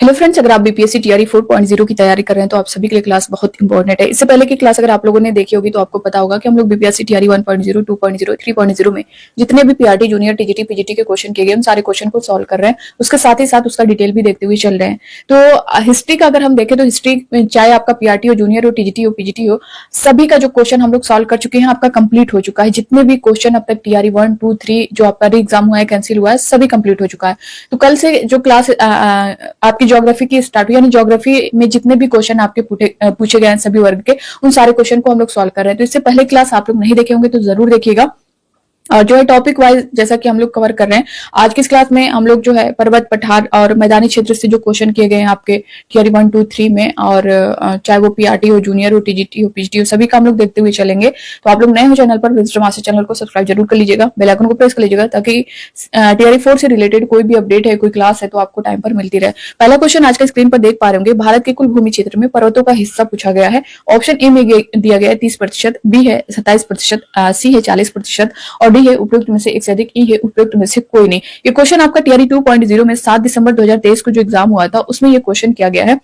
Hello friends, अगर आप BPSC TRE 4.0 की तैयारी कर रहे हैं तो आप सभी के लिए क्लास बहुत इंपॉर्टेंट है। इससे पहले की क्लास अगर आप लोगों ने देखी होगी तो आपको पता होगा कि हम लोग बीपीएससी टीआरई 1.0, 2.0, 3.0 में जितने भी पीआरटी, जूनियर, टीजीटी, पीजीटी के क्वेश्चन किए गए उन सारे क्वेश्चन को सॉल्व कर रहे हैं। उसके साथ ही साथ उसका डिटेल भी देखते हुए चल रहे हैं। तो हिस्ट्री का अगर हम देखें तो हिस्ट्री में चाहे आपका पीआरटी हो, जूनियर हो, टीजीटी हो, पीजीटी हो, सभी का जो क्वेश्चन हम लोग सॉल्व कर चुके हैं, आपका कंप्लीट हो चुका है। जितने भी क्वेश्चन अब तक टीआरई 1, 2, 3 जो आपका री एग्जाम हुआ है, कैंसिल हुआ है, सभी कंप्लीट हो चुका है। तो कल से जो क्लास आपकी ज्योग्राफी की स्टार्ट, यानी ज्योग्राफी में जितने भी क्वेश्चन आपके पूछे गए हैं सभी वर्ग के, उन सारे क्वेश्चन को हम लोग सॉल्व कर रहे हैं। तो इससे पहले क्लास आप लोग नहीं देखे होंगे तो जरूर देखिएगा। और जो है टॉपिक वाइज जैसा कि हम लोग कवर कर रहे हैं, आज की इस क्लास में हम लोग जो है पर्वत, पठार और मैदानी क्षेत्र से जो क्वेश्चन किए गए हैं आपके टीआरई 1, 2, 3 में, और चाहे वो पीआरटी हो, जूनियर हो, टीजीटी हो, पीजीटी हो, सभी का हम लोग देखते हुए चलेंगे। तो आप लोग नए हो चैनल पर, विजिटर मास्टर चैनल को सब्सक्राइब जरूर कर लीजिएगा, बेल आइकन को प्रेस कर लीजिएगा ताकि टीआरई 4 से रिलेटेड कोई भी अपडेट है, कोई क्लास है तो आपको टाइम पर मिलती रहे। पहला क्वेश्चन आज का स्क्रीन पर देख पा रहे होंगे, भारत के कुल भूमि क्षेत्र में पर्वतों का हिस्सा पूछा गया है। ऑप्शन ए में दिया गया है 30%, बी है 27%, सी है 40% और डी है उपयुक्त में से एक से अधिक, ई है उपयुक्त में से कोई नहीं। ये क्वेश्चन आपका टीआरई 2.0 में 7 दिसंबर 2023 को जो एग्जाम हुआ था उसमें ये क्वेश्चन किया गया है।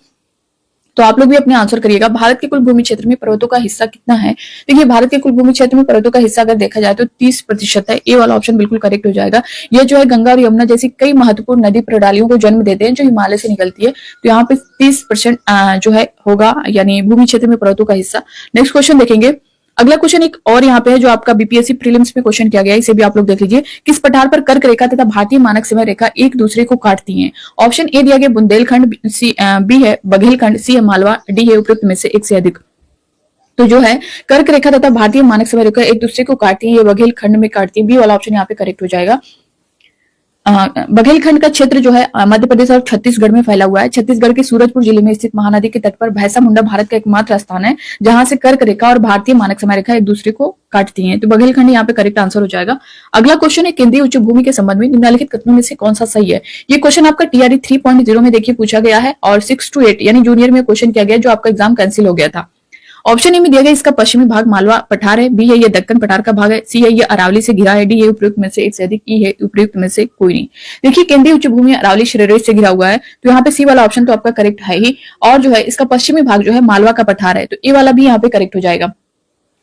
तो आप लोग भी अपने आंसर करिएगा। भारत के कुल भूमि क्षेत्र में पर्वतों का हिस्सा कितना है? देखिए, भारत के कुल भूमि क्षेत्र में पर्वतों का हिस्सा अगर देखा जाए तो 30% है। ए वाला ऑप्शन बिल्कुल करेक्ट हो जाएगा। ये जो है गंगा और यमुना जैसी कई महत्वपूर्ण नदी प्रणालियों को जन्म देते हैं जो हिमालय से निकलती है। तो यहाँ पे 30% जो है होगा, यानी भूमि क्षेत्र में पर्वतों का हिस्सा। नेक्स्ट क्वेश्चन देखेंगे। अगला क्वेश्चन एक और यहाँ पे है जो आपका बीपीएससी प्रीलिम्स में क्वेश्चन किया गया है, इसे भी आप लोग देख लीजिए। किस पठार पर कर्क रेखा तथा भारतीय मानक समय रेखा एक दूसरे को काटती हैं? ऑप्शन ए दिया गया बुंदेलखंड, बी है बघेलखंड, सी है मालवा, डी है उपयुक्त में से एक से अधिक। तो जो है कर्क रेखा तथा भारतीय मानक समय रेखा एक दूसरे को काटती है, ये बघेलखंड में काटती है। बी वाला ऑप्शन यहाँ पे करेक्ट हो जाएगा। बघेलखंड का क्षेत्र जो है मध्य प्रदेश और छत्तीसगढ़ में फैला हुआ है। छत्तीसगढ़ के सूरजपुर जिले में स्थित महानदी के तट पर भैंसा मुंडा भारत का एकमात्र स्थान है जहां से कर्क रेखा और भारतीय मानक समय रेखा एक दूसरे को काटती हैं। तो बघेलखंड यहाँ पे करेक्ट आंसर हो जाएगा। अगला क्वेश्चन है, केंद्रीय उच्च भूमि के संबंध में निम्नलिखित कथनों में से कौन सा सही है? ये क्वेश्चन आपका टीआरई 3.0 में देखिए पूछा गया है और 6 to 8 यानी जूनियर में क्वेश्चन किया गया जो आपका एग्जाम कैंसिल हो गया था। ऑप्शन ए में दिया गया इसका पश्चिमी भाग मालवा पठार है, बी है ये दक्कन पठार का भाग है, सी है ये अरावली से घिरा है, डी है उपयुक्त में से एक से अधिक, ई है उपयुक्त में से कोई नहीं। देखिए, केंद्रीय उच्च भूमि अरावली श्रेणी से घिरा हुआ है तो यहाँ पे सी वाला ऑप्शन तो आपका करेक्ट है ही। और जो है इसका पश्चिमी भाग जो है मालवा का पठार है, तो ए वाला भी यहाँ पे करेक्ट हो जाएगा।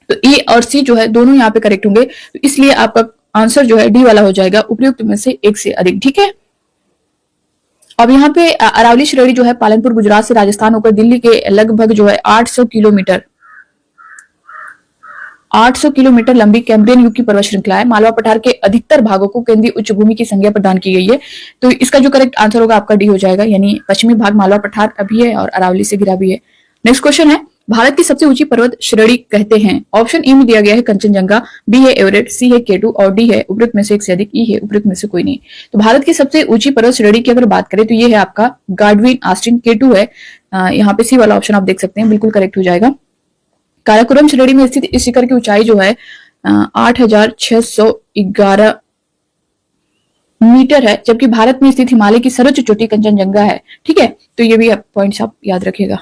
तो ए और सी जो है दोनों यहाँ पे करेक्ट होंगे, तो इसलिए आपका आंसर जो है डी वाला हो जाएगा, उपयुक्त में से एक से अधिक। ठीक है, अब यहाँ पे अरावली श्रेणी जो है पालनपुर गुजरात से राजस्थान होकर दिल्ली के लगभग जो है 800 किलोमीटर लंबी कैम्ब्रियन युग की पर्वत श्रृंखला है। मालवा पठार के अधिकतर भागों को केंद्रीय उच्च भूमि की संज्ञा प्रदान की गई है। तो इसका जो करेक्ट आंसर होगा आपका डी हो जाएगा, यानी पश्चिमी भाग मालवा पठार अभी है और अरावली से घिरा भी है। नेक्स्ट क्वेश्चन है, भारत की सबसे ऊंची पर्वत श्रेणी कहते हैं? ऑप्शन ए में दिया गया है कंचनजंगा, बी है एवरेस्ट, सी है केटू और डी है उपयुक्त में से एक से अधिक, ई है उपयुक्त में से कोई नहीं। तो भारत की सबसे ऊंची पर्वत श्रेणी की अगर बात करें तो ये है आपका गाडविन आस्टिन केटू है। यहाँ पे सी वाला ऑप्शन आप देख सकते हैं, बिल्कुल करेक्ट हो जाएगा। काराकोरम श्रेणी में स्थित इस शिखर की ऊंचाई जो है 8611 मीटर है, जबकि भारत में स्थित हिमालय की सर्वोच्च चोटी कंचनजंगा है। ठीक है, तो ये भी पॉइंट्स आप याद रखिएगा।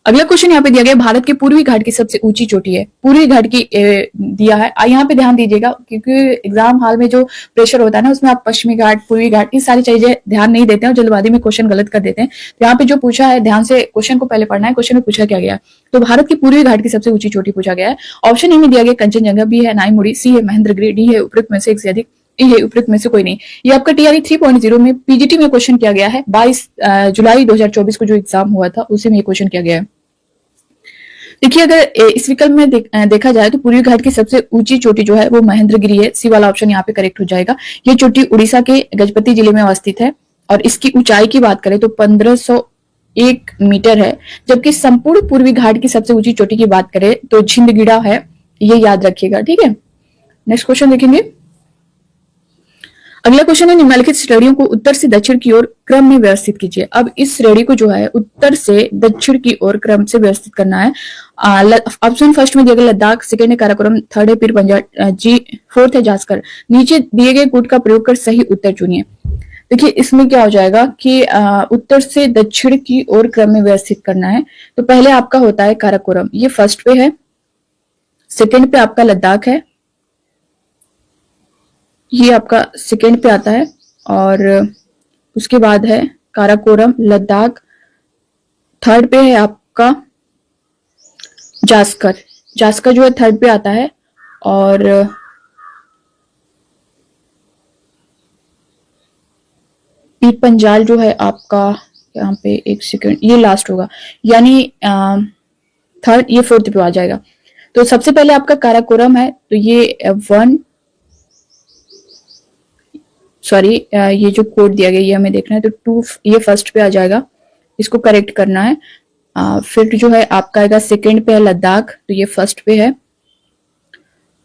अगला क्वेश्चन यहाँ पे दिया गया, भारत के पूर्वी घाट की सबसे ऊंची चोटी है। पूर्वी घाट की दिया है, यहाँ पे ध्यान दीजिएगा क्योंकि एग्जाम हॉल में जो प्रेशर होता है ना उसमें आप पश्चिमी घाट, पूर्वी घाट, ये सारी चीजें ध्यान नहीं देते हैं और जल्दबाजी में क्वेश्चन गलत कर देते हैं। तो यहाँ पे जो पूछा है ध्यान से क्वेश्चन को पहले पढ़ना है, क्वेश्चन में पूछा क्या गया। तो भारत की पूर्वी घाट की सबसे ऊंची चोटी पूछा गया है। ऑप्शन ए में दिया गया कंचनजंगा, बी है नाईमुड़ी, सी है महेंद्रगिरी, डी है उपयुक्त में से एक से अधिक, ये उपयुक्त में से कोई नहीं। ये आपका टीआरई 3.0 में पीजीटी में क्वेश्चन किया गया है। 22 जुलाई 2024 को जो एग्जाम हुआ था उसी में ये क्वेश्चन किया गया है। देखिए, अगर इस विकल्प में देखा जाए तो पूर्वी घाट की सबसे ऊंची चोटी जो है वो महेंद्रगिरी है। सी वाला ऑप्शन यहाँ पे करेक्ट हो जाएगा। ये चोटी उड़ीसा के गजपति जिले में अवस्थित है और इसकी ऊंचाई की बात करें तो 1501 मीटर है, जबकि संपूर्ण पूर्वी घाट की सबसे ऊंची चोटी की बात करें तो झिंदगीड़ा है। ये याद रखिएगा। ठीक है, नेक्स्ट क्वेश्चन देखेंगे। अगला क्वेश्चन है, निम्नलिखित श्रेणियों को उत्तर से दक्षिण की ओर क्रम में व्यवस्थित कीजिए। अब इस श्रेणी को जो है उत्तर से दक्षिण की ओर क्रम से व्यवस्थित करना है। ऑप्शन फर्स्ट में दिया गया लद्दाख, सेकेंड है काराकोरम, थर्ड है पीर पंजाब, जी फोर्थ है जास्कर। नीचे दिए गए कूट का प्रयोग कर सही उत्तर चुनिए। देखिए, इसमें क्या हो जाएगा कि उत्तर से दक्षिण की ओर क्रम में व्यवस्थित करना है। तो पहले आपका होता है काराकोरम, ये फर्स्ट पे है। सेकेंड पे आपका लद्दाख है, ये आपका सेकेंड पे आता है और उसके बाद है काराकोरम, लद्दाख। थर्ड पे है आपका जास्कर, जास्कर जो है थर्ड पे आता है। और पीर पंजाल जो है आपका यहाँ पे, एक सेकंड, ये लास्ट होगा, यानी थर्ड, ये फोर्थ पे आ जाएगा। तो सबसे पहले आपका काराकोरम है, तो ये वन, सॉरी ये जो कोड दिया गया ये हमें देखना है, तो टू ये फर्स्ट पे आ जाएगा, इसको करेक्ट करना है। फिर जो है आपका आएगा सेकंड पे है लद्दाख, तो ये फर्स्ट पे है।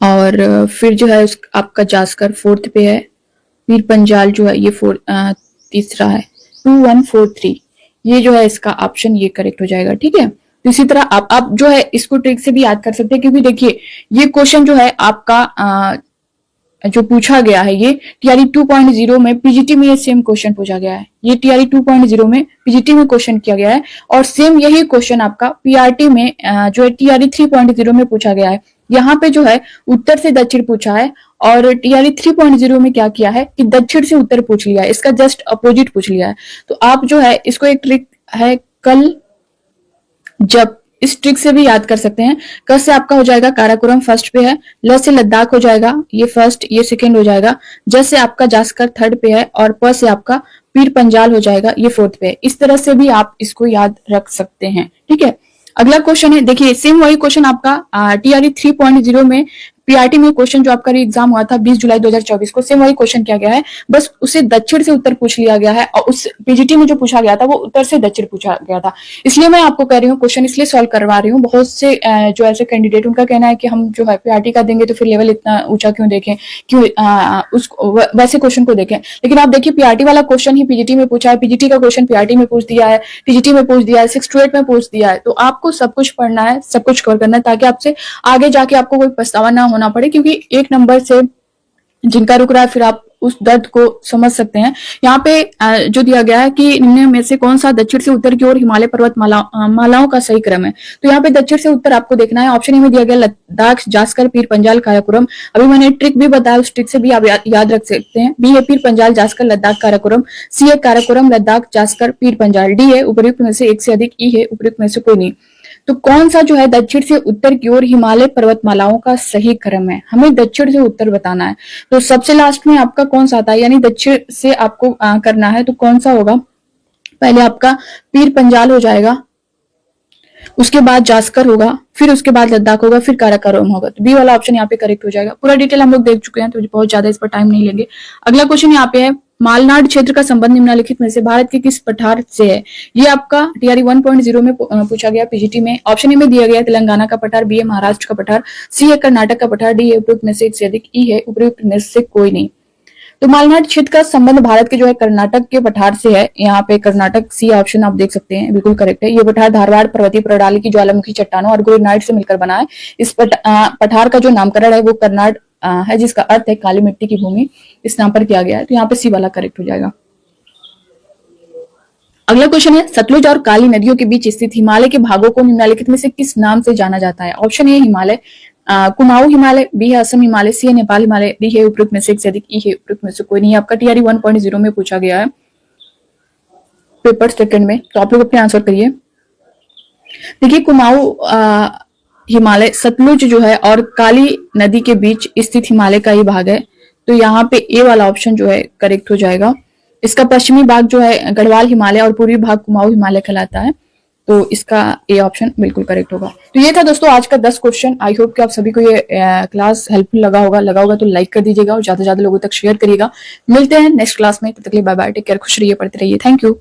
और फिर जो है आपका जास्कर फोर्थ पे है। पीर पंजाल जो है ये तीसरा है। 2143 ये जो है इसका ऑप्शन ये करेक्ट हो जाएगा। ठीक है, तो इसी तरह आप जो है इसको ट्रिक से भी याद कर सकते हैं, क्योंकि देखिए ये क्वेश्चन जो है आपका जो पूछा गया है ये टीआरई 2.0 में पीजीटी में ये सेम क्वेश्चन पूछा गया है। ये टीआरई 2.0 में पीजीटी में क्वेश्चन किया गया है, और सेम यही क्वेश्चन आपका पीआरटी में जो है टीआरई 3.0 में पूछा गया है। यहाँ पे जो है उत्तर से दक्षिण पूछा है, और टीआरई 3.0 में क्या किया है कि दक्षिण से उत्तर पूछ लिया है, इसका जस्ट अपोजिट पूछ लिया है। तो आप जो है इसको एक ट्रिक है कल जब, इस ट्रिक से भी याद कर सकते हैं। क से आपका हो जाएगा काराकोरम फर्स्ट पे है, ल से लद्दाख हो जाएगा, ये फर्स्ट ये सेकंड हो जाएगा, ज से आपका जास्कर थर्ड पे है, और प से आपका पीर पंजाल हो जाएगा, ये फोर्थ पे है। इस तरह से भी आप इसको याद रख सकते हैं। ठीक है, अगला क्वेश्चन है, देखिए सेम वही क्वेश्चन आपका टीआरई 3.0 में पीआरटी में क्वेश्चन जो आपका एग्जाम हुआ था 20 जुलाई 2024 को, सेम वही क्वेश्चन किया गया है, बस उसे दक्षिण से उत्तर पूछ लिया गया है, और उस पीजीटी में जो पूछा गया था वो उत्तर से दक्षिण पूछा गया था। इसलिए मैं आपको कह रही हूँ क्वेश्चन इसलिए सॉल्व करवा रही हूँ। बहुत से जो ऐसे कैंडिडेट उनका कहना है कि हम जो है पीआरटी का देंगे तो फिर लेवल इतना ऊंचा क्यों देखें, क्यों वैसे क्वेश्चन को देखें। लेकिन आप देखिए पीआरटी वाला क्वेश्चन ही पीजीटी में पूछा है, पीजीटी का क्वेश्चन पीआरटी में पूछ दिया है, टीजीटी में पूछ दिया है, 6 to 8 में पूछ दिया है। तो आपको सब कुछ पढ़ना है, सब कुछ कवर करना है, ताकि आपसे आगे जाके आपको कोई पछतावा ना होना पड़े, क्योंकि एक नंबर से जिनका रुक रहा है फिर आप उस दर्द को समझ सकते हैं। यहाँ पे जो दिया गया है कि निम्न में से कौन सा दक्षिण से उत्तर की ओर हिमालय पर्वत मालाओं का सही क्रम है, तो यहाँ पे दक्षिण से उत्तर आपको देखना है। ऑप्शन ए में दिया गया लद्दाख, जास्कर, पीर पंजाल, काराकोरम। अभी मैंने ट्रिक भी बताया, उस ट्रिक से भी आप याद रख सकते हैं। बी है पीर पंजाल, जास्कर, लद्दाख, काराकोरम। सी है काराकोरम, लद्दाख, जास्कर, पीर पंजाल। डी है उपयुक्त में से एक से अधिक। ई है उपयुक्त में से कोई नहीं। तो कौन सा जो है दक्षिण से उत्तर की ओर हिमालय पर्वतमालाओं का सही क्रम है, हमें दक्षिण से उत्तर बताना है। तो सबसे लास्ट में आपका कौन सा आता है, यानी दक्षिण से आपको करना है, तो कौन सा होगा, पहले आपका पीर पंजाल हो जाएगा, उसके बाद जास्कर होगा, फिर उसके बाद लद्दाख होगा, फिर काराकोरम होगा। तो बी वाला ऑप्शन यहाँ पे करेक्ट हो जाएगा। पूरा डिटेल हम लोग देख चुके हैं, तो बहुत ज्यादा इस पर टाइम नहीं लेंगे। अगला क्वेश्चन यहाँ पे है, मालनाड क्षेत्र का संबंध निम्नलिखित में से भारत के किस पठार से है। ये आपका टीआरई 1.0 में पूछा गया पीजीटी में। ऑप्शन ए में दिया गया तेलंगाना का पठार, बी है महाराष्ट्र का पठार, सी है कर्नाटक का पठार, डी है उपयुक्त में से एक से अधिक, ई है उपयुक्त में से कोई नहीं। तो मालनाड क्षेत्र का संबंध भारत के जो है कर्नाटक के पठार से है। यहाँ पे कर्नाटक सी ऑप्शन आप देख सकते हैं, बिल्कुल करेक्ट है। ये पठार धारवाड़ पर्वतीय प्रणाली की ज्वालामुखी चट्टानों और ग्रेनाइट से मिलकर बना है। इस पठार का जो नामकरण है वो कर्नाट है, जिसका अर्थ है काली मिट्टी की भूमि, इस नाम पर किया गया है। तो यहाँ पे सी वाला करेक्ट हो जाएगा। अगला क्वेश्चन है, सतलुज और काली नदियों के बीच स्थित हिमालय के भागों को निम्नलिखित में से किस नाम से जाना जाता है। Option A Himalaya, Kumaon Himalaya, B है असम हिमालय, सी है नेपाल हिमालय, डी है उपयुक्त में से एक से अधिक, ई है उपयुक्त में से कोई नहीं। आपका टीआरई 1.0 में पूछा गया है पेपर सेकंड में, तो आप लोग अपने आंसर करिए। देखिए कुमाऊं हिमालय, सतलुज जो है और काली नदी के बीच स्थित हिमालय का ही भाग है, तो यहाँ पे ए वाला ऑप्शन जो है करेक्ट हो जाएगा। इसका पश्चिमी भाग जो है गढ़वाल हिमालय और पूर्वी भाग कुमाऊं हिमालय कहलाता है, तो इसका ए ऑप्शन बिल्कुल करेक्ट होगा। तो ये था दोस्तों आज का 10 क्वेश्चन। आई होप कि आप सभी को ये क्लास हेल्पफुल लगा होगा तो लाइक कर दीजिएगा और ज्यादा से ज्यादा लोगों तक शेयर करिएगा। मिलते हैं नेक्स्ट क्लास में, तब तक के लिए बाय बाय, टेक केयर, खुश रहिए, पढ़ते रहिए। Thank you.